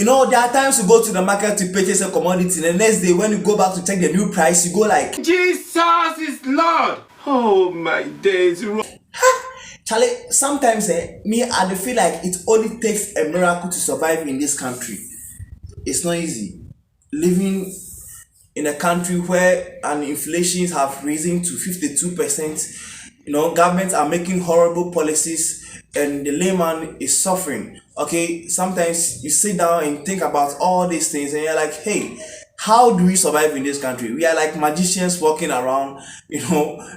There are times you go to the market to purchase a commodity, and the next day when you go back to check the new price, you go like, Jesus is Lord. Oh my days. Charlie, sometimes me, I dey feel like it only takes a miracle to survive in this country. It's not easy. Living in a country where an inflations have risen to 52%, governments are making horrible policies and the layman is suffering. Okay, sometimes you sit down and think about all these things and you're like, hey, how do we survive in this country? We are like magicians walking around,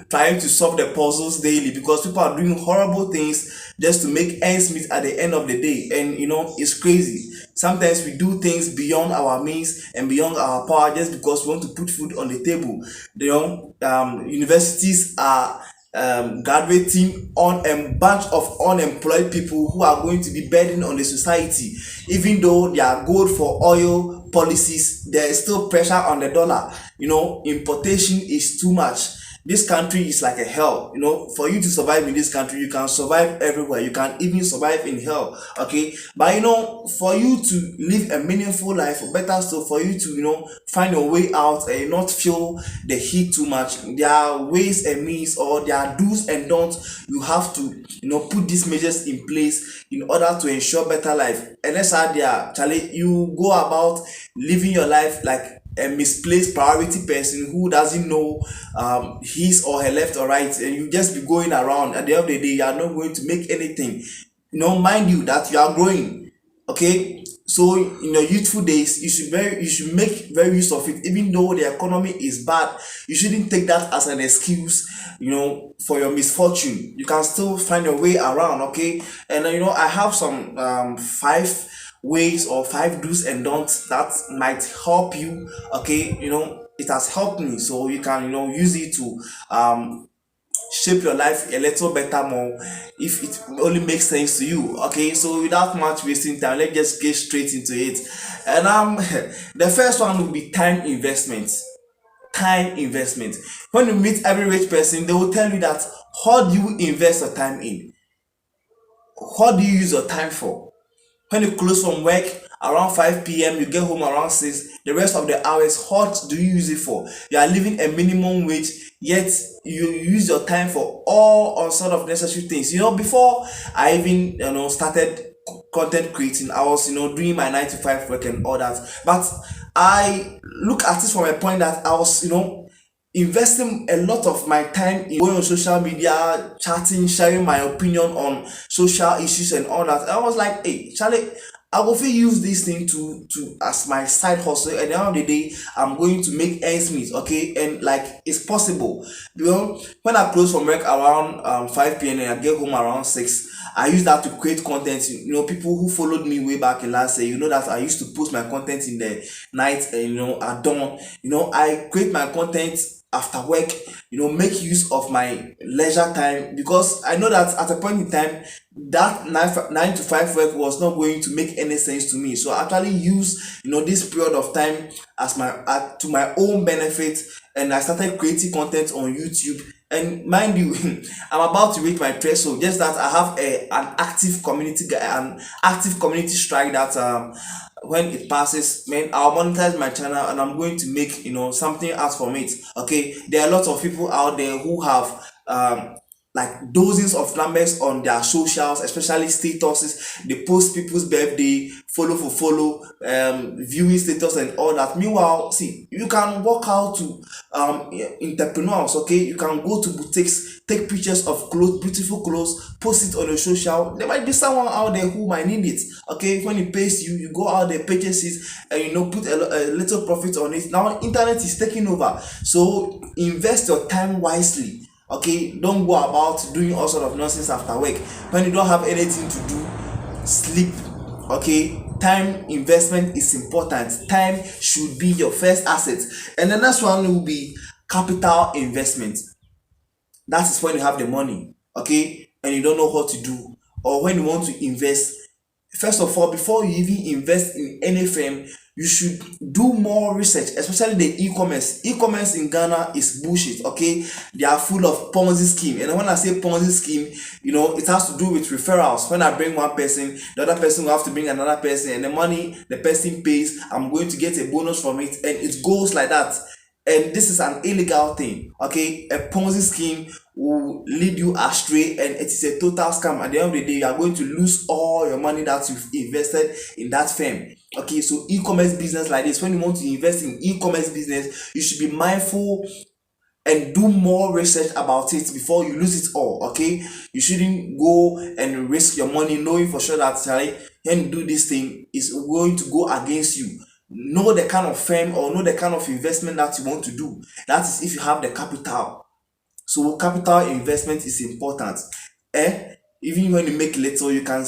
trying to solve the puzzles daily because people are doing horrible things just to make ends meet at the end of the day. And it's crazy. Sometimes we do things beyond our means and beyond our power just because we want to put food on the table. Universities are graduating on a bunch of unemployed people who are going to be burden on the society. Even though they are good for oil policies, there is still pressure on the dollar. Importation is too much. This country is like a hell. For you to survive in this country, you can survive everywhere. You can even survive in hell. Okay, but for you to live a meaningful life, or better still, for you to find a way out and not feel the heat too much, there are ways and means, or there are do's and don'ts. You have to put these measures in place in order to ensure better life. And that's how Charlie, you go about living your life like a misplaced priority person who doesn't know his or her left or right, and you just be going around. At the end of the day, you are not going to make anything. Mind you that you are growing. Okay, so in your youthful days, you should make very use of it. Even though the economy is bad, you shouldn't take that as an excuse for your misfortune. You can still find a way around. Okay, and I have some 5 ways or 5 do's and don'ts that might help you. Okay, it has helped me, so you can use it to shape your life a little better more if it only makes sense to you. Okay, so without much wasting time, let's just get straight into it. And the first one will be time investment. Time investment. When you meet every rich person, they will tell you that, how do you invest your time in? What do you use your time for? When you close from work around 5 p.m., you get home around 6, the rest of the hours, what do you use it for? You are living a minimum wage, yet you use your time for all sort of necessary things. Before I even started content creating, I was doing my 9 to 5 work and all that. But I look at it from a point that I was investing a lot of my time in going on social media, chatting, sharing my opinion on social issues and all that. I was like, hey, Charlie, I will use this thing to as my side hustle. At the end of the day, I'm going to make ends meet. Okay, and like it's possible. When I close from work around 5 p.m. and I get home around 6, I use that to create content. People who followed me way back in last year, that I used to post my content in the night and at dawn. I create my content after work, make use of my leisure time, because I know that at a point in time that 9 to 5 work was not going to make any sense to me. So I actually use this period of time as to my own benefit, and I started creating content on YouTube. And mind you, I'm about to reach my threshold, just that I have an active community strike that when it passes, man, I'll monetize my channel and I'm going to make something out from it. Okay, there are lots of people out there who have like dozens of numbers on their socials, especially statuses. They post people's birthday, follow, viewing status and all that. Meanwhile, see, you can walk out to entrepreneurs. Okay, you can go to boutiques, take pictures of clothes, beautiful clothes, post it on your social. There might be someone out there who might need it. Okay, when it pays you, you go out there, purchase it, and put a little profit on it. Now internet is taking over, so invest your time wisely. Okay, don't go about doing all sort of nonsense after work. When you don't have anything to do, sleep. Okay, time investment is important. Time should be your first asset. And the next one will be capital investment. That is when you have the money, okay, and you don't know what to do, or when you want to invest. First of all, before you even invest in any firm, you should do more research, especially the e-commerce. E-commerce in Ghana is bullshit. Okay, they are full of Ponzi scheme, and when I say Ponzi scheme, it has to do with referrals. When I bring one person, the other person will have to bring another person, and the money the person pays, I'm going to get a bonus from it, and it goes like that. And this is an illegal thing. Okay, a Ponzi scheme will lead you astray, and it is a total scam. At the end of the day, you are going to lose all your money that you've invested in that firm. Okay, so e-commerce business like this, when you want to invest in e-commerce business, you should be mindful and do more research about it before you lose it all. Okay, you shouldn't go and risk your money knowing for sure that when you do this thing is going to go against you. Know the kind of firm or know the kind of investment that you want to do. That is if you have the capital. So capital investment is important. Even when you make little, you can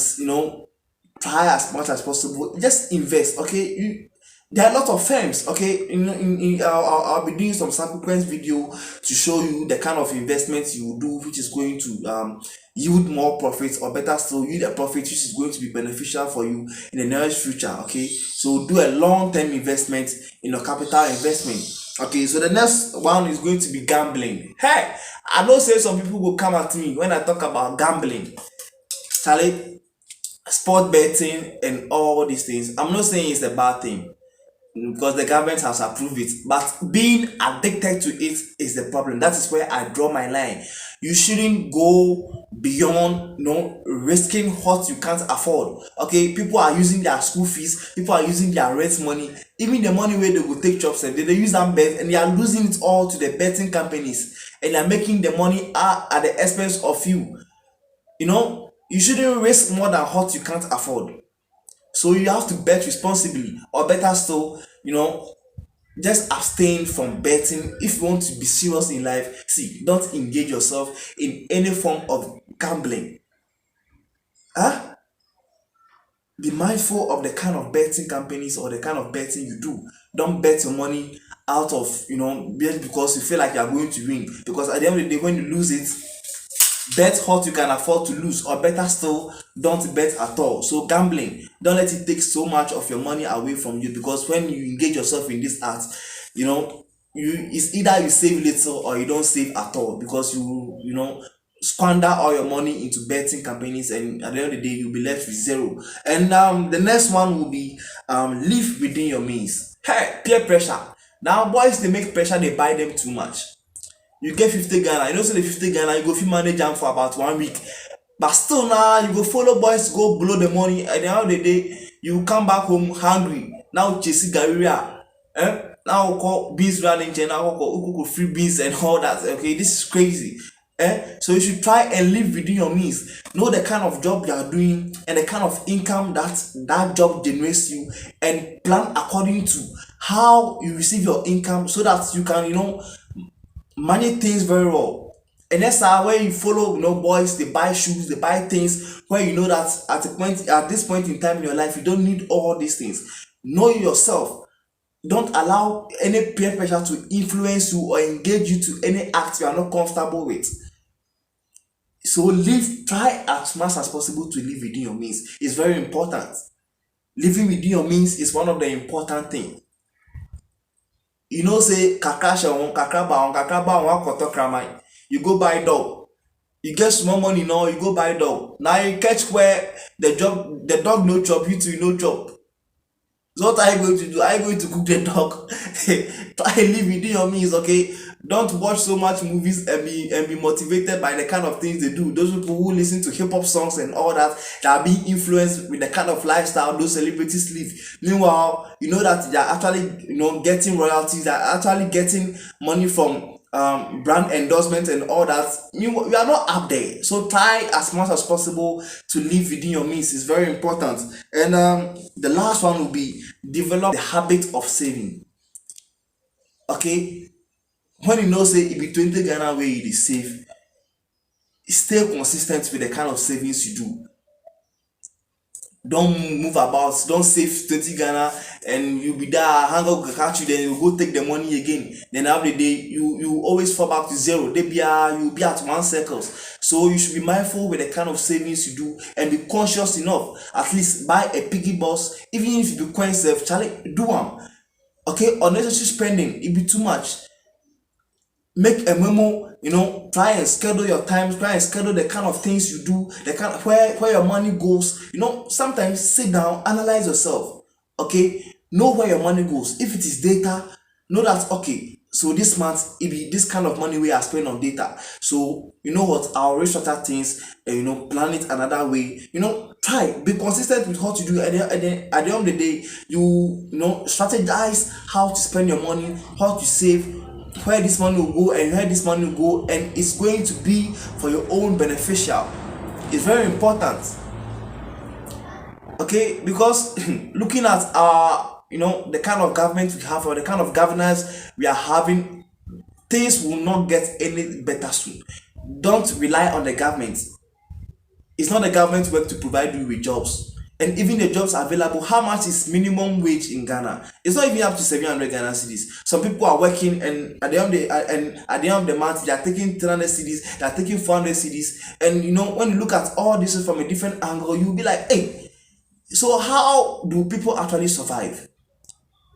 try as much as possible, just invest. Okay, there are a lot of firms. Okay, I'll be doing some subsequent video to show you the kind of investments you will do which is going to yield more profits, or better still, yield a profit which is going to be beneficial for you in the nearest future. Okay, so do a long-term investment in your capital investment. Okay, so the next one is going to be gambling. Hey, I know say some people will come at me when I talk about gambling. Charlie, sport betting and all these things, I'm not saying it's a bad thing because the government has approved it, but being addicted to it is the problem. That is where I draw my line. You shouldn't go beyond risking what you can't afford. Okay, people are using their school fees, people are using their rent money, even the money where they will take jobs, and they use that bet, and they are losing it all to the betting companies, and they are making the money at the expense of you. You shouldn't risk more than what you can't afford. So you have to bet responsibly, or better still, just abstain from betting. If you want to be serious in life, see, don't engage yourself in any form of gambling. Be mindful of the kind of betting companies or the kind of betting you do. Don't bet your money out of just because you feel like you are going to win, because at the end of the day, when you lose it, bet what you can afford to lose, or better still, don't bet at all. So gambling, don't let it take so much of your money away from you, because when you engage yourself in this art, it's either you save little or you don't save at all, because you squander all your money into betting companies, and at the end of the day you'll be left with zero. And the next one will be live within your means. Hey, peer pressure. Now boys, they make pressure, they buy them too much. You get 50 Ghana, say the 50 Ghana, you go fit manage am for about 1 week, but still now you go follow boys go blow the money. At the end of the day, you come back home hungry. Now chasing Gariria, now we call beans running, now we call free beans and all that. Okay, this is crazy. So you should try and live within your means. Know the kind of job you are doing and the kind of income that job generates you, and plan according to how you receive your income, so that you can manage things very well. And that's how when you follow boys, they buy shoes, they buy things where you know that at this point in time in your life, you don't need all these things. Know yourself. Don't allow any peer pressure to influence you or engage you to any act you are not comfortable with. So try as much as possible to live within your means. It's very important. Living within your means is one of the important things. Say kakra shewon, kakra ba won koto kramai. You go buy dog. You get small money now, you go buy dog. Now you catch where the dog no chop, you too no chop. So what are you going to do? Are you going to cook the dog? Try and live within your means, okay? Don't watch so much movies and be motivated by the kind of things they do. Those people who listen to hip-hop songs and all that are being influenced with the kind of lifestyle those celebrities live. Meanwhile, you know that they are actually getting royalties, they are actually getting money from brand endorsement and all that. You are not up there. So try as much as possible to live within your means. It's very important. And the last one will be develop the habit of saving. Okay, when say e be 20 Ghana wey you dey save, stay consistent with the kind of savings you do. Don't move about, don't save 20 Ghana and you be there, hunger will catch you, then you go take the money again. Then after the day, you always fall back to zero. You'll be at 1 circles. So you should be mindful with the kind of savings you do and be conscious enough. At least buy a piggy box, even if you do coin self, Charlie, do one. Okay, unnecessary spending, it be too much. Make a memo, try and schedule your time, try and schedule the kind of things you do, the kind of where your money goes. Sometimes sit down, analyze yourself. Okay, know where your money goes. If it is data, know that, okay, so this month it be this kind of money we are spending on data. So you know what, I'll restructure things and plan it another way. Try be consistent with what you do. At the end of the day, you strategize how to spend your money, how to save, where this money will go and where this money will go, and it's going to be for your own beneficial. It's very important. Okay, because looking at our the kind of government we have or the kind of governance we are having, things will not get any better soon. Don't rely on the government. It's not the government's work to provide you with jobs. And even the jobs available, how much is minimum wage in Ghana? It's not even up to 700 Ghana cedis. Some people are working, and at the end of the month, they are taking 300 cedis, they are taking 400 cedis. And when you look at all this from a different angle, you'll be like, hey, so how do people actually survive?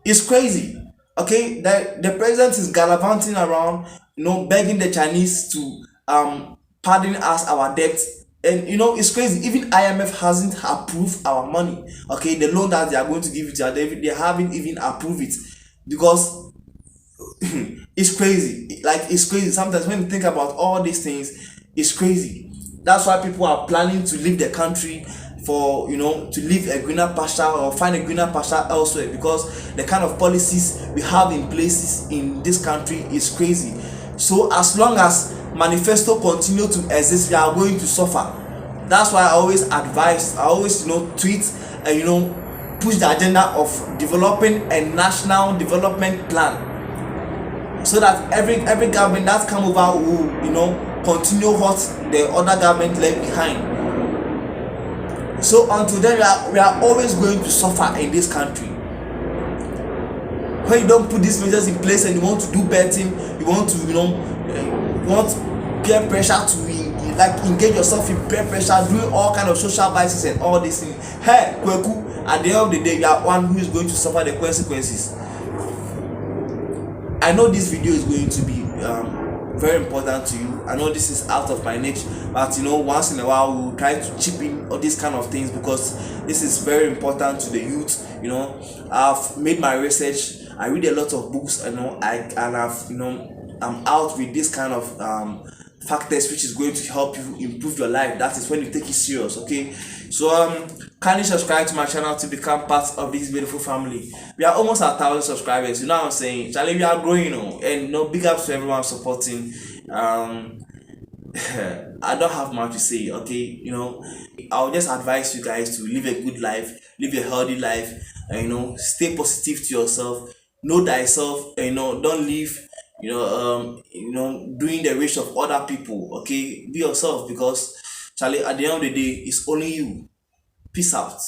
It's crazy. Okay, the president is gallivanting around, begging the Chinese to pardon us our debts. And it's crazy. Even IMF hasn't approved our money. Okay, the loan that they are going to give it to us, they haven't even approved it, because it's crazy. Like, it's crazy. Sometimes when you think about all these things, it's crazy. That's why people are planning to leave the country for to leave a greener pasture or find a greener pasture elsewhere, because the kind of policies we have in places in this country is crazy. So as long as manifesto continue to exist, we are going to suffer. That's why I always tweet and push the agenda of developing a national development plan, so that every government that come over will continue what the other government left behind. So until then, we are always going to suffer in this country. When you don't put these measures in place and you want to do betting, you want to you want peer pressure to engage yourself in peer pressure, doing all kind of social vices and all these things. Hey, Kweku, at the end of the day, you are one who is going to suffer the consequences. I know this video is going to be very important to you. I know this is out of my niche, but once in a while we'll try to chip in all these kind of things, because this is very important to the youth. I've made my research, I read a lot of books, I'm out with this kind of factors which is going to help you improve your life. That is when you take it serious. Okay, so kindly subscribe to my channel to become part of this beautiful family. We are almost at 1,000 subscribers. You know what I'm saying? Charlie, we are growing, and big ups to everyone supporting. I don't have much to say. Okay, I'll just advise you guys to live a good life, live a healthy life, and stay positive to yourself, know thyself, and don't live doing the wish of other people. Okay, be yourself, because Charlie, at the end of the day, it's only you. Peace out.